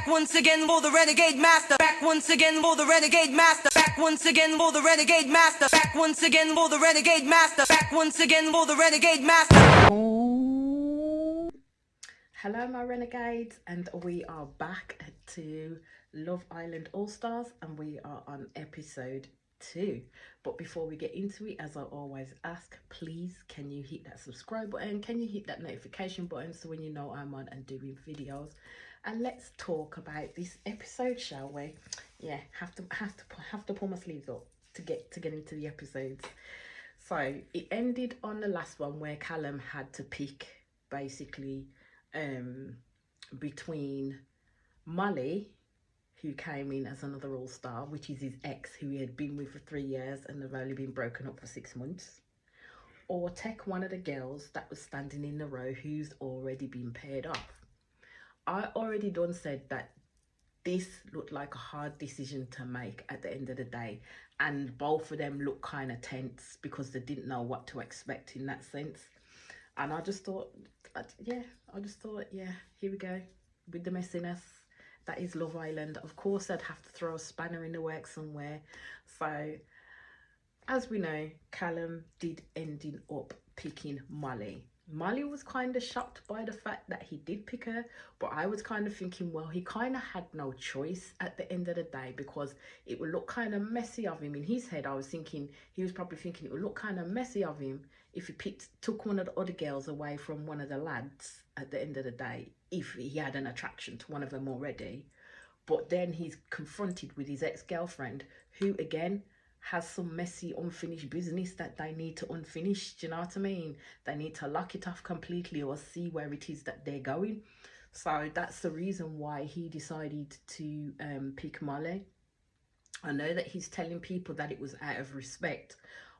Back once again for the renegade master. Back once again for the renegade master. Back once again for the renegade master. Back once again for the renegade master. Back once again for the renegade master. Hello my renegades, and we are back to Love Island All Stars and we are on episode 2. But before we get into it, as I always ask, please can you hit that subscribe button, can you hit that notification button so when you know I'm on and doing videos. And let's talk about this episode, shall we? Yeah, have to pull my sleeves up to get into the episodes. So it ended on the last one where Callum had to pick basically between Molly, who came in as another all-star, which is his ex who he had been with for 3 years and they've only been broken up for 6 months, or take one of the girls that was standing in the row who's already been paired off. I already done said that this looked like a hard decision to make at the end of the day, and both of them looked kind of tense because they didn't know what to expect in that sense. And I just thought, yeah, here we go with the messiness that is Love Island. Of course, I'd have to throw a spanner in the works somewhere. So, as we know, Callum did ending up picking Molly. Molly was kind of shocked by the fact that he did pick her, but I was kind of thinking, well, he kind of had no choice at the end of the day, because it would look kind of messy of him. In his head, I was thinking, he was probably thinking it would look kind of messy of him if he took one of the other girls away from one of the lads at the end of the day, if he had an attraction to one of them already. But then he's confronted with his ex-girlfriend, who again has some messy unfinished business that they need to unfinish. Do you know what I mean? They need to lock it off completely or see where it is that they're going. So that's the reason why he decided to pick Molly. I know that he's telling people that it was out of respect,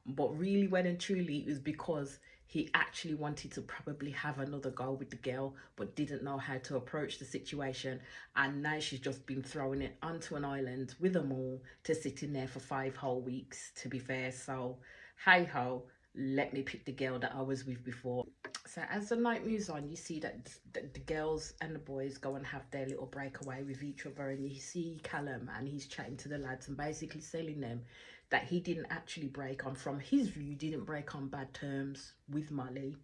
but really, well and truly, it was because he actually wanted to probably have another go with the girl, but didn't know how to approach the situation. And now she's just been throwing it onto an island with them all to sit in there for 5 whole weeks, to be fair. So, hey ho, let me pick the girl that I was with before. So as the night moves on, you see that the girls and the boys go and have their little breakaway with each other, and you see Callum and he's chatting to the lads and basically telling them that he didn't actually break on, from his view, didn't break on bad terms with Molly,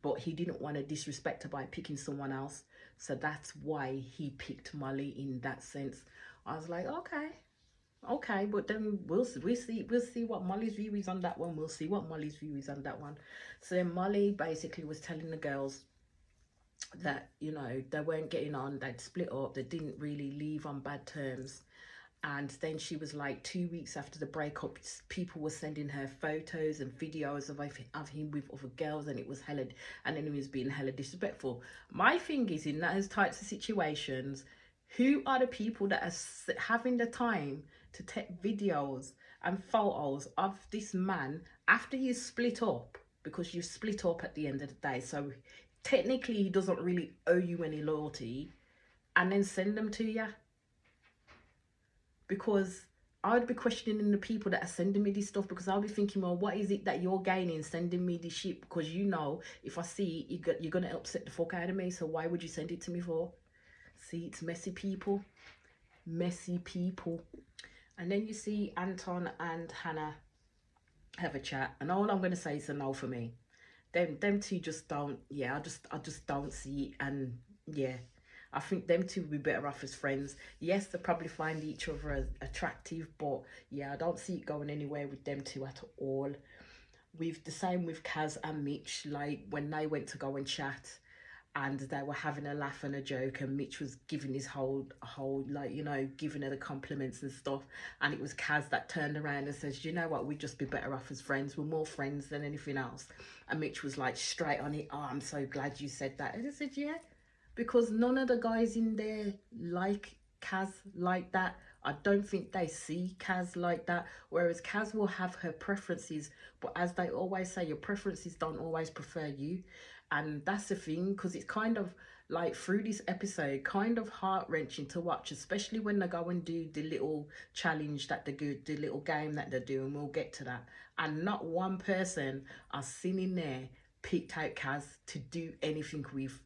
but he didn't want to disrespect her by picking someone else. So that's why he picked Molly in that sense. I was like, okay, but then we'll see what Molly's view is on that one. We'll see what Molly's view is on that one. So then Molly basically was telling the girls that, you know, they weren't getting on, they'd split up, they didn't really leave on bad terms. And then she was like, 2 weeks after the breakup, people were sending her photos and videos of him with other girls, and it was hella, and then he was being hella disrespectful. My thing is, in those types of situations, who are the people that are having the time to take videos and photos of this man after you split up? Because you split up at the end of the day, so technically he doesn't really owe you any loyalty, and then send them to you. Because I would be questioning the people that are sending me this stuff, because I'll be thinking, well, what is it that you're gaining sending me this shit? Because you know, if I see it, you're going to upset the fuck out of me. So why would you send it to me for? See, it's messy people. Messy people. And then you see Anton and Hannah have a chat. And all I'm going to say is a no for me. Them two just don't, yeah, I just don't see it. And yeah, I think them two would be better off as friends. Yes, they probably find each other attractive, but yeah, I don't see it going anywhere with them two at all. With the same with Kaz and Mitch, like when they went to go and chat and they were having a laugh and a joke, and Mitch was giving his whole like, you know, giving her the compliments and stuff, and it was Kaz that turned around and says, you know what, we'd just be better off as friends, we're more friends than anything else. And Mitch was like straight on it, oh, I'm so glad you said that. And I said, yeah, because none of the guys in there like Kaz like that. I don't think they see Kaz like that. Whereas Kaz will have her preferences, but as they always say, your preferences don't always prefer you. And that's the thing, because it's kind of like, through this episode, kind of heart-wrenching to watch, especially when they go and do the little challenge that they do, the little game that they're doing. We'll get to that. And not one person I've seen in there picked out Kaz to do anything with,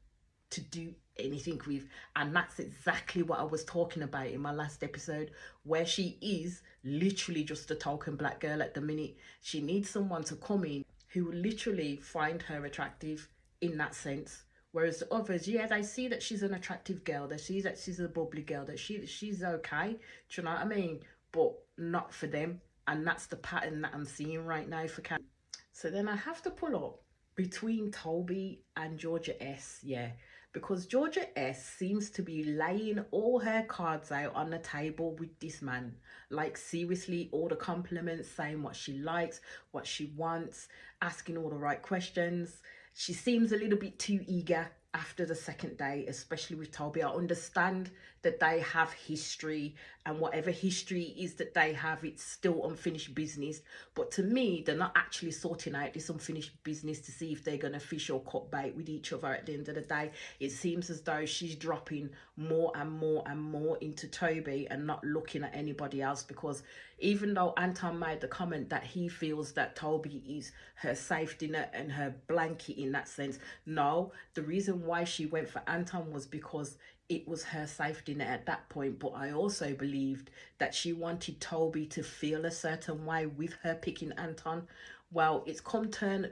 to do anything with. And that's exactly what I was talking about in my last episode, where she is literally just a token black girl at the minute. She needs someone to come in who will literally find her attractive in that sense. Whereas the others, yeah, they see that she's an attractive girl, they see that she's a bubbly girl, that she's okay. Do you know what I mean? But not for them. And that's the pattern that I'm seeing right now for Callum. So then I have to pull up between Toby and Georgia S, yeah. Because Georgia S seems to be laying all her cards out on the table with this man. Like, seriously, all the compliments, saying what she likes, what she wants, asking all the right questions. She seems a little bit too eager after the second day, especially with Toby. I understand that they have history, and whatever history is that they have, it's still unfinished business. But to me, they're not actually sorting out this unfinished business to see if they're going to fish or cut bait with each other at the end of the day. It seems as though she's dropping more and more and more into Toby and not looking at anybody else, because even though Anton made the comment that he feels that Toby is her safety net and her blanket in that sense, no, the reason why she went for Anton was because it was her safety net at that point. But I also believed that she wanted Toby to feel a certain way with her picking Anton. Well, it's come turn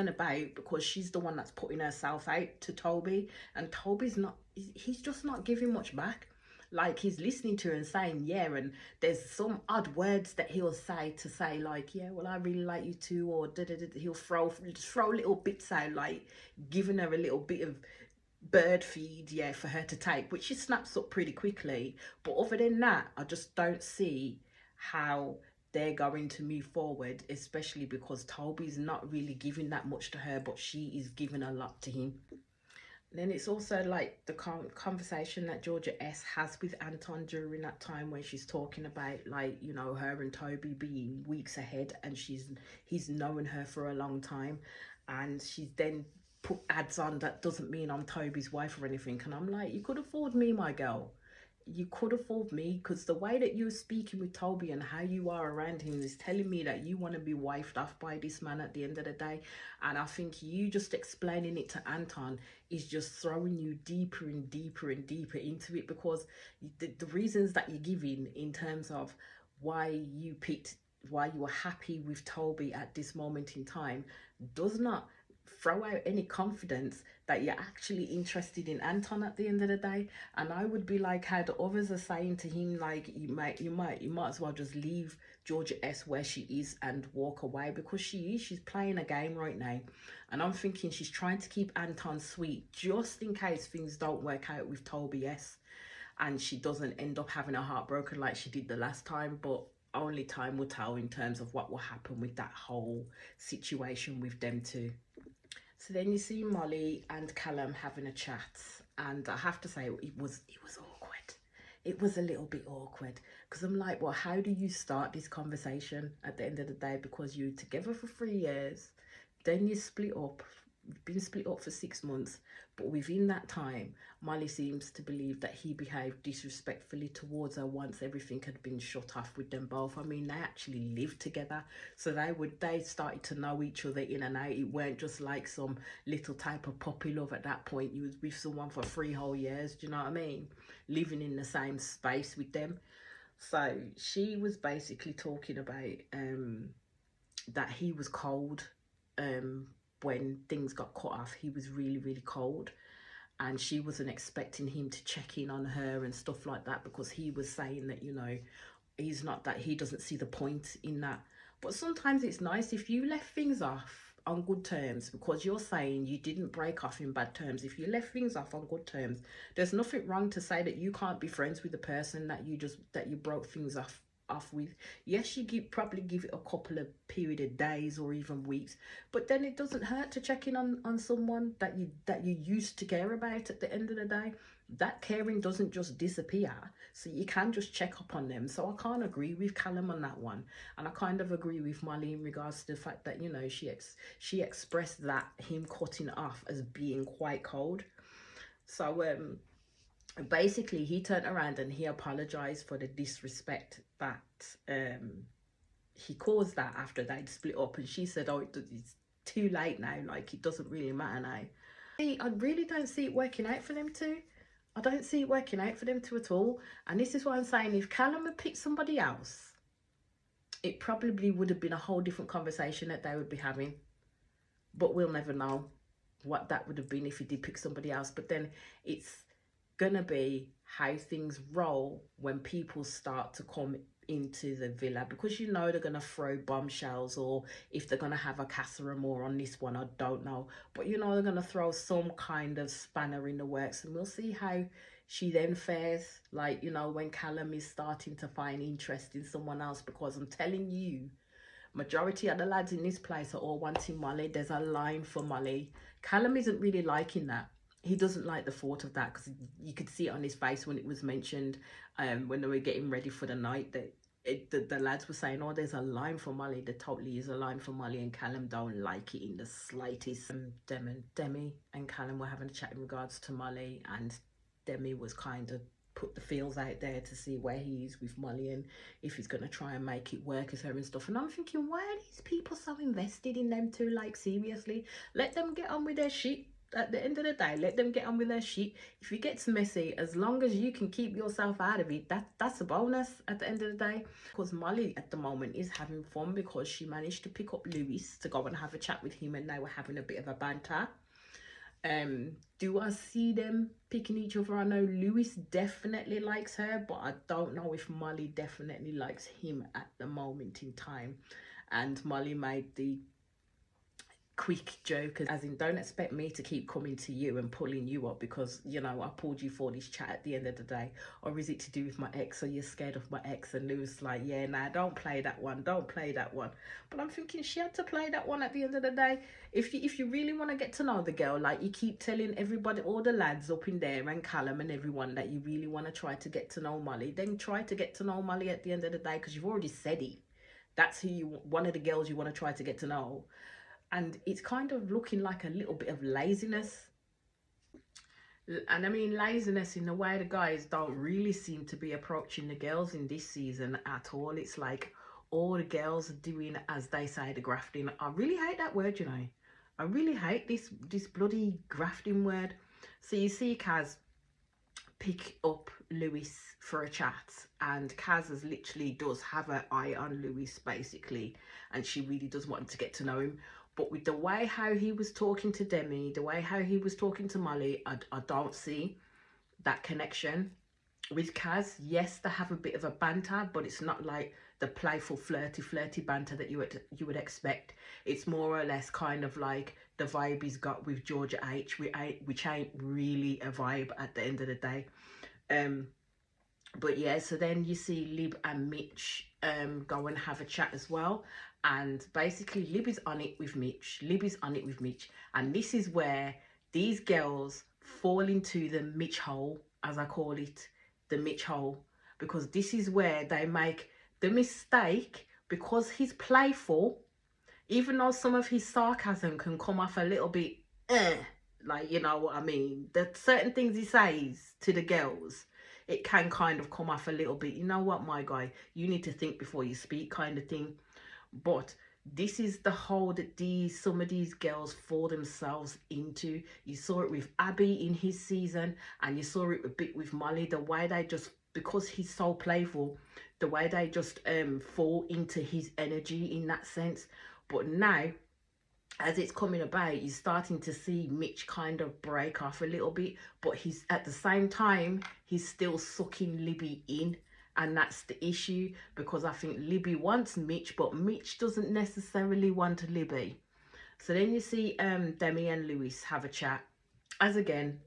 about, because she's the one that's putting herself out to Toby, and Toby's not, he's just not giving much back. Like, he's listening to her and saying yeah, and there's some odd words that he'll say to say, like, yeah, well, I really like you too, or he'll throw little bits out, like giving her a little bit of bird feed, yeah, for her to take, which she snaps up pretty quickly. But other than that, I just don't see how they're going to move forward, especially because Toby's not really giving that much to her, but she is giving a lot to him. Then it's also like the conversation that Georgia S has with Anton during that time, when she's talking about, like, you know, her and Toby being weeks ahead, and he's known her for a long time, and she's then put ads on that doesn't mean I'm Toby's wife or anything. And I'm like, you could afford me, my girl. You could afford me, because the way that you're speaking with Toby and how you are around him is telling me that you want to be wifed off by this man at the end of the day. And I think you just explaining it to Anton is just throwing you deeper and deeper and deeper into it, because the reasons that you're giving in terms of why you were happy with Toby at this moment in time does not throw out any confidence that you're actually interested in Anton at the end of the day. And I would be like how the others are saying to him, like, you might as well just leave Georgia S where she is and walk away, because she's playing a game right now. And I'm thinking she's trying to keep Anton sweet just in case things don't work out with Toby S, and she doesn't end up having her heart broken like she did the last time. But only time will tell in terms of what will happen with that whole situation with them two. So then you see Molly and Callum having a chat, and I have to say it was awkward. It was a little bit awkward, because I'm like, well, how do you start this conversation at the end of the day? Because you're together for 3 years, then you split up. You've been split up for 6 months, but within that time, Molly seems to believe that he behaved disrespectfully towards her once everything had been shut off with them both. I mean, they actually lived together, so they started to know each other in and out. It weren't just like some little type of puppy love at that point. You was with someone for 3 whole years, do you know what I mean? Living in the same space with them. So she was basically talking about that he was cold. When things got cut off, he was really, really cold, and she wasn't expecting him to check in on her and stuff like that, because he was saying that, you know, he doesn't see the point in that. But sometimes it's nice if you left things off on good terms, because you're saying you didn't break off in bad terms. If you left things off on good terms, there's nothing wrong to say that you can't be friends with the person that you broke things off with. Yes, you probably give it a couple of period of days or even weeks, but then it doesn't hurt to check in on someone that you used to care about. At the end of the day, that caring doesn't just disappear, so you can just check up on them. So I can't agree with Callum on that one, and I kind of agree with Molly in regards to the fact that, you know, she expressed that him cutting off as being quite cold. So basically he turned around and he apologized for the disrespect that he caused that after they'd split up, and she said, oh, it's too late now, like, it doesn't really matter now. I really don't see it working out for them two. I don't see it working out for them two at all. And this is why I'm saying, if Callum had picked somebody else, it probably would have been a whole different conversation that they would be having. But we'll never know what that would have been if he did pick somebody else. But then it's gonna be how things roll when people start to come into the villa, because you know they're gonna throw bombshells, or if they're gonna have a Casa Amor on this one, I don't know, but you know they're gonna throw some kind of spanner in the works, and we'll see how she then fares, like, you know, when Callum is starting to find interest in someone else. Because I'm telling you, majority of the lads in this place are all wanting Molly. There's a line for Molly. Callum isn't really liking that. He doesn't like the thought of that, because you could see it on his face when it was mentioned, when they were getting ready for the night, that the lads were saying, oh, there's a line for Molly. There totally is a line for Molly, and Callum don't like it in the slightest. Demi and Callum were having a chat in regards to Molly, and Demi was kind of put the feels out there to see where he is with Molly and if he's going to try and make it work as her and stuff. And I'm thinking, why are these people so invested in them two? Like, seriously, let them get on with their shit. At the end of the day, let them get on with their shit. If it gets messy, as long as you can keep yourself out of it, that's a bonus at the end of the day. Because Molly at the moment is having fun, because she managed to pick up Lewis to go and have a chat with him, and they were having a bit of a banter. Do I see them picking each other? I know Lewis definitely likes her, but I don't know if Molly definitely likes him at the moment in time. And Molly made the quick joke, as in, don't expect me to keep coming to you and pulling you up because, you know, I pulled you for this chat at the end of the day. Or is it to do with my ex, or you're scared of my ex? And Lewis like, yeah, nah, don't play that one, don't play that one. But I'm thinking, she had to play that one at the end of the day. If you really want to get to know the girl, like you keep telling everybody, all the lads up in there and Callum and everyone, that you really want to try to get to know Molly, then try to get to know Molly at the end of the day, because you've already said it. That's one of the girls you want to try to get to know. And it's kind of looking like a little bit of laziness. And I mean laziness in the way the guys don't really seem to be approaching the girls in this season at all. It's like all the girls are doing, as they say, the grafting. I really hate that word, you know. I really hate this bloody grafting word. So you see Kaz pick up Lewis for a chat, and Kaz has literally does have her eye on Lewis basically, and she really does want to get to know him. But with the way how he was talking to Demi, the way how he was talking to Molly, I don't see that connection. With Kaz, yes, they have a bit of a banter, but it's not like the playful, flirty banter that you would expect. It's more or less kind of like the vibe he's got with Georgia H, which ain't really a vibe at the end of the day. But yeah, so then you see Lib and Mitch go and have a chat as well. And basically Lib is on it with Mitch. And this is where these girls fall into the Mitch hole, as I call it, the Mitch hole. Because this is where they make the mistake, because he's playful, even though some of his sarcasm can come off a little bit, like, you know what I mean? The certain things he says to the girls, it can kind of come off a little bit, you know what, my guy, you need to think before you speak kind of thing. But this is the hole that some of these girls fall themselves into. You saw it with Abby in his season, and you saw it a bit with Molly, the way they just, because he's so playful, the way they just fall into his energy in that sense. But now, as it's coming about, you're starting to see Mitch kind of break off a little bit, but he's at the same time, he's still sucking Libby in. And that's the issue, because I think Libby wants Mitch, but Mitch doesn't necessarily want Libby. So then you see Demi and Lewis have a chat. As again,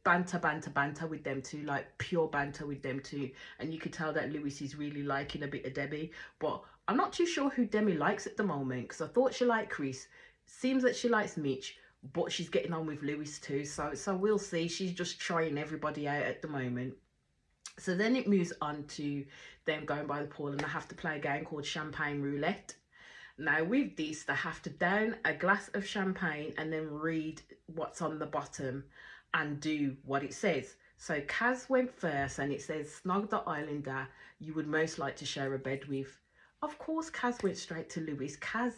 banter with them two, like pure banter with them two. And you could tell that Lewis is really liking a bit of Demi. But I'm not too sure who Demi likes at the moment, because I thought she liked Chris. Seems that she likes Mitch, but she's getting on with Lewis too. So we'll see. She's just trying everybody out at the moment. So then it moves on to them going by the pool, and they have to play a game called Champagne Roulette. Now with this, they have to down a glass of champagne and then read what's on the bottom and do what it says. So Kaz went first, and it says, snog the islander you would most like to share a bed with. Of course, Kaz went straight to Lewis. Kaz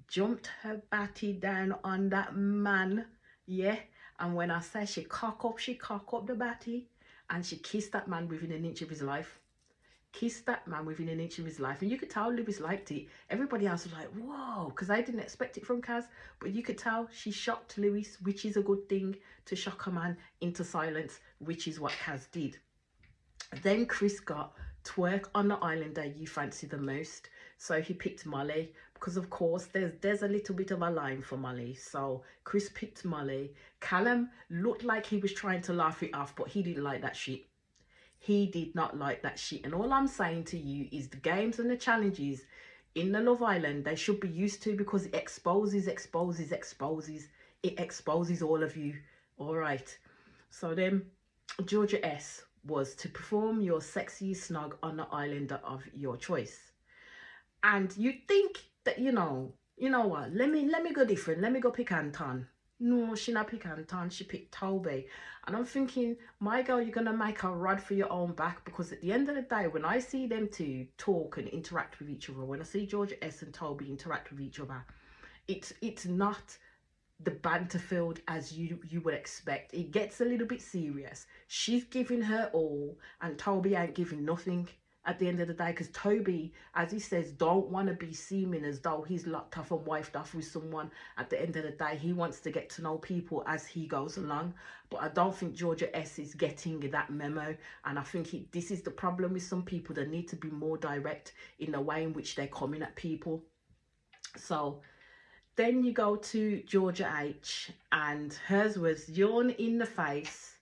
jumped her batty down on that man, yeah, And when I say she cock up the batty, and she kissed that man within an inch of his life. Kissed that man within an inch of his life. And you could tell Lewis liked it. Everybody else was like, whoa, because I didn't expect it from Kaz. But you could tell she shocked Lewis, which is a good thing, to shock a man into silence, which is what Kaz did. Then Chris got twerk on the island that you fancy the most. So he picked Molly, because of course there's a little bit of a line for Molly. So Chris picked Molly. Callum looked like he was trying to laugh it off, but he didn't like that shit. He did not like that shit. And all I'm saying to you is the games and the challenges in the Love Island, they should be used to, because it exposes. It exposes all of you. All right. So then Georgia S was to perform your sexiest snog on the island of your choice. And you think that, you know what, let me go different. Let me go pick Anton. No, she not pick Anton, she picked Toby. And I'm thinking, my girl, you're gonna make a rod for your own back, because at the end of the day, when I see them two talk and interact with each other, when I see Georgia S and Toby interact with each other, it's not the banter filled as you would expect. It gets a little bit serious. She's giving her all, and Toby ain't giving nothing at the end of the day, because Toby, as he says, don't want to be seeming as though he's locked off and wifed off with someone. At the end of the day, he wants to get to know people as he goes along. But I don't think Georgia S is getting that memo, and I think this is the problem with some people. They need to be more direct in the way in which they're coming at people. So then you go to Georgia H, and hers was yawn in the face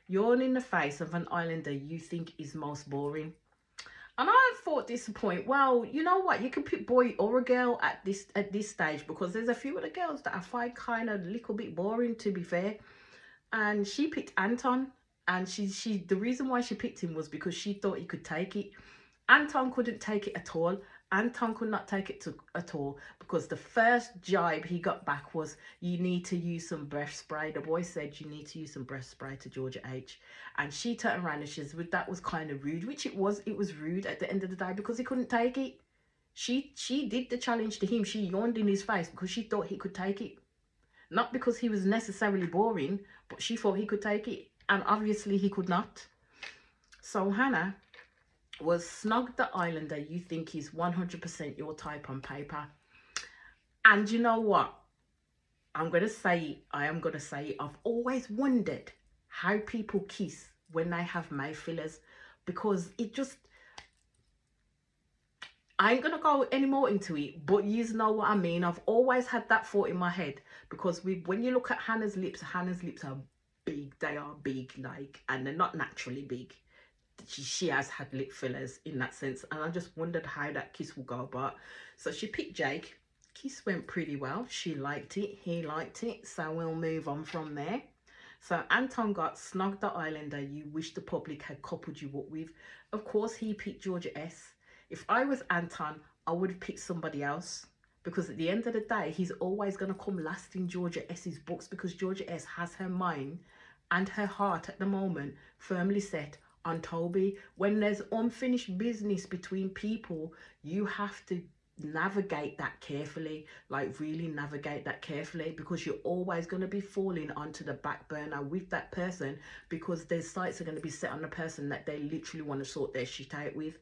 of an islander you think is most boring. And I thought this point, well, you know what? You can pick boy or a girl at this stage, because there's a few of the girls that I find kind of a little bit boring, to be fair. And she picked Anton, and she the reason why she picked him was because she thought he could take it. Anton couldn't take it at all. Anton could not take it at all, because the first jibe he got back was, you need to use some breath spray. The boy said, you need to use some breath spray to Georgia H. And she turned around and she said, that was kind of rude, which it was rude at the end of the day, because he couldn't take it. She did the challenge to him. She yawned in his face because she thought he could take it. Not because he was necessarily boring, but she thought he could take it. And obviously he could not. So Hannah was Snog the Islander you think is 100% your type on paper. And you know what? I am going to say it. I've always wondered how people kiss when they have mouth fillers, because it just... I ain't going to go any more into it, but you know what I mean. I've always had that thought in my head, because when you look at Hannah's lips are big. They are big, like, and they're not naturally big. She has had lip fillers in that sense, and I just wondered how that kiss will go. But so she picked Jake. Kiss went pretty well. She liked it, he liked it, so we'll move on from there. So Anton got Snog the Islander you wish the public had coupled you up with. Of course he picked Georgia S. If I was Anton, I would have picked somebody else, because at the end of the day, he's always going to come last in Georgia S's books, because Georgia S has her mind and her heart at the moment firmly set on Toby. When there's unfinished business between people, you have to navigate that carefully, like really navigate that carefully, because you're always going to be falling onto the back burner with that person, because their sights are going to be set on the person that they literally want to sort their shit out with.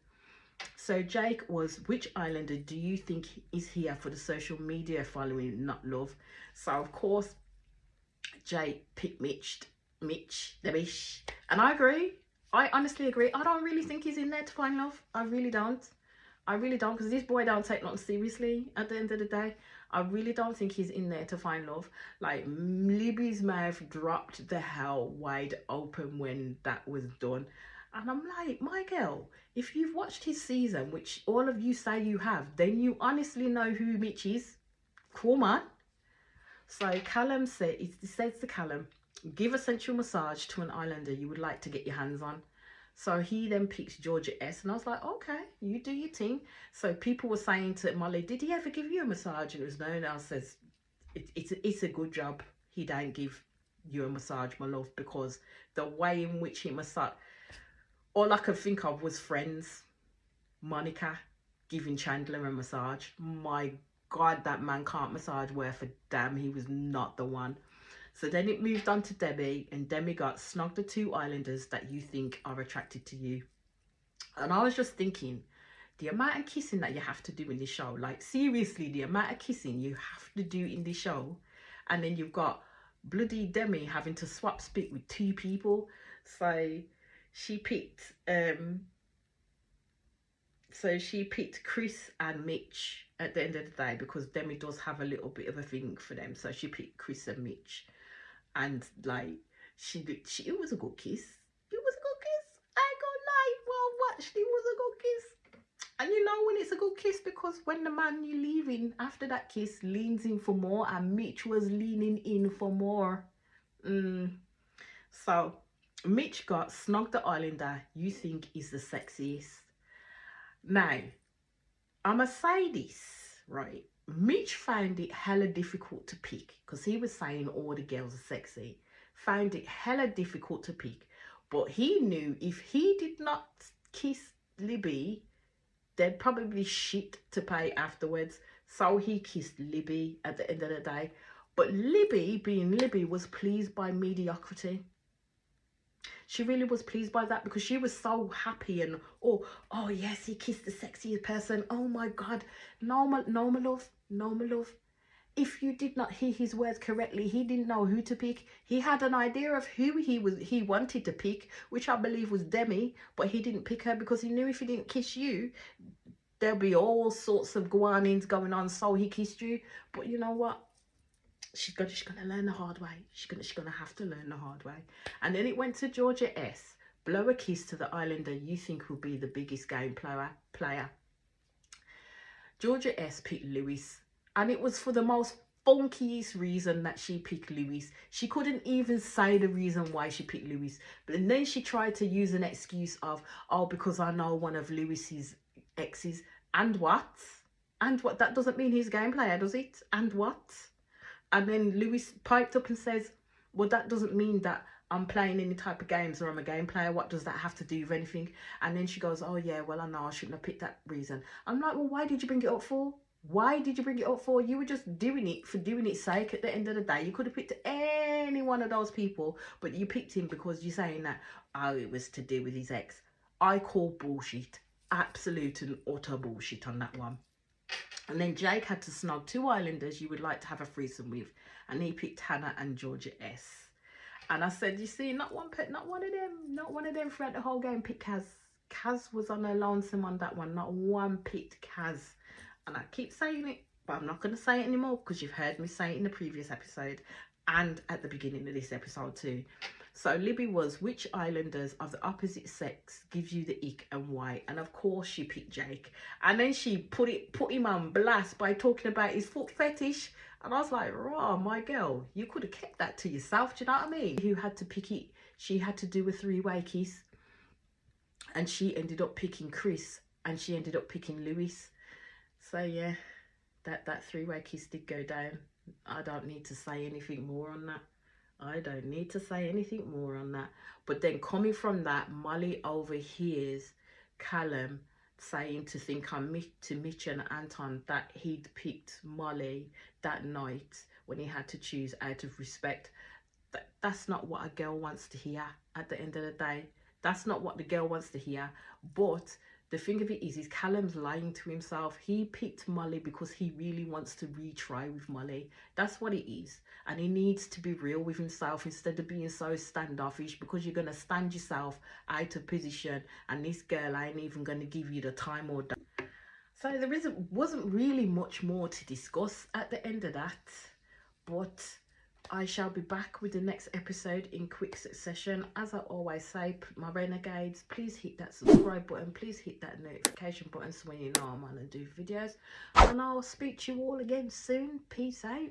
So Jake was, which islander do you think is here for the social media following, not love? So of course Jake picked Mitch, the bish, and I agree. I honestly agree. I don't really think he's in there to find love. I really don't, because this boy don't take nothing seriously at the end of the day. I really don't think he's in there to find love. Like, Libby's mouth dropped the hell wide open when that was done. And I'm like, my girl, if you've watched his season, which all of you say you have, then you honestly know who Mitch is. Come on. So Callum said, it says to Callum, give a sensual massage to an islander you would like to get your hands on. So he then picks Georgia S, and I was like, okay, you do your thing. So people were saying to Molly, did he ever give you a massage? And it was no. And I says, it's a good job he don't give you a massage, my love, because the way in which he massaged, all I could think of was Friends, Monica giving Chandler a massage. My God, that man can't massage worth a damn. He was not the one. So then it moved on to Demi, and Demi got snog the 2 islanders that you think are attracted to you. And I was just thinking, the amount of kissing that you have to do in this show, like seriously, the amount of kissing you have to do in this show, and then you've got bloody Demi having to swap spit with 2 people. So she picked Chris and Mitch at the end of the day, because Demi does have a little bit of a thing for them. So she picked Chris and Mitch, and like it was a good kiss. It was a good kiss. I ain't gonna lie. Well, actually, it was a good kiss. And you know when it's a good kiss, because when the man you're leaving after that kiss leans in for more, and Mitch was leaning in for more. So Mitch got snog the islander you think is the sexiest. Now, I'ma say this, right? Mitch found it hella difficult to pick, because he was saying all the girls are sexy. Found it hella difficult to pick. But he knew if he did not kiss Libby, they'd probably shit to pay afterwards. So he kissed Libby at the end of the day. But Libby, being Libby, was pleased by mediocrity. She really was pleased by that, because she was so happy and oh yes, he kissed the sexiest person. Oh my God. No, my love. If you did not hear his words correctly, he didn't know who to pick. He had an idea of who he wanted to pick, which I believe was Demi, but he didn't pick her because he knew if he didn't kiss you, there'll be all sorts of guanines going on. So he kissed you. But you know what? She's gonna learn the hard way. She's gonna have to learn the hard way. And then it went to Georgia S. Blow a kiss to the islander you think will be the biggest game player. Georgia S picked Lewis, and it was for the most funkiest reason that she picked Lewis. She couldn't even say the reason why she picked Lewis, but then she tried to use an excuse of, oh, because I know one of Lewis's exes. And what? That doesn't mean he's a game player, does it? And what? And then Lewis piped up and says, well, that doesn't mean that I'm playing any type of games or I'm a game player. What does that have to do with anything? And then she goes, oh yeah, well, I know I shouldn't have picked that reason. I'm like, well, why did you bring it up for? Why did you bring it up for? You were just doing it for doing its sake at the end of the day. You could have picked any one of those people, but you picked him because you're saying that, oh, it was to do with his ex. I call bullshit. Absolute and utter bullshit on that one. And then Jake had to snog 2 islanders you would like to have a threesome with, and he picked Hannah and Georgia S. And I said, you see, not one of them throughout the whole game picked Kaz. Kaz was on a lonesome on that one. Not one picked Kaz. And I keep saying it, but I'm not going to say it anymore, because you've heard me say it in the previous episode and at the beginning of this episode too. So Libby was, which islanders of the opposite sex gives you the ick and why? And of course she picked Jake. And then she put him on blast by talking about his foot fetish. And I was like, raw, my girl, you could have kept that to yourself. Do you know what I mean? Who had to pick it? She had to do a 3-way kiss. And she ended up picking Chris. And she ended up picking Lewis. So yeah, that 3-way kiss did go down. I don't need to say anything more on that. But then coming from that, Molly overhears Callum saying to Mitch and Anton that he'd picked Molly that night when he had to choose out of respect. That's not what a girl wants to hear at the end of the day. That's not what the girl wants to hear. But the thing of it is Callum's lying to himself. He picked Molly because he really wants to retry with Molly. That's what it is. And he needs to be real with himself instead of being so standoffish, because you're going to stand yourself out of position and this girl ain't even going to give you the time or day. So there wasn't really much more to discuss at the end of that. But I shall be back with the next episode in quick succession. As I always say, my renegades, please hit that subscribe button. Please hit that notification button so when you know I'm going to do videos. And I'll speak to you all again soon. Peace out.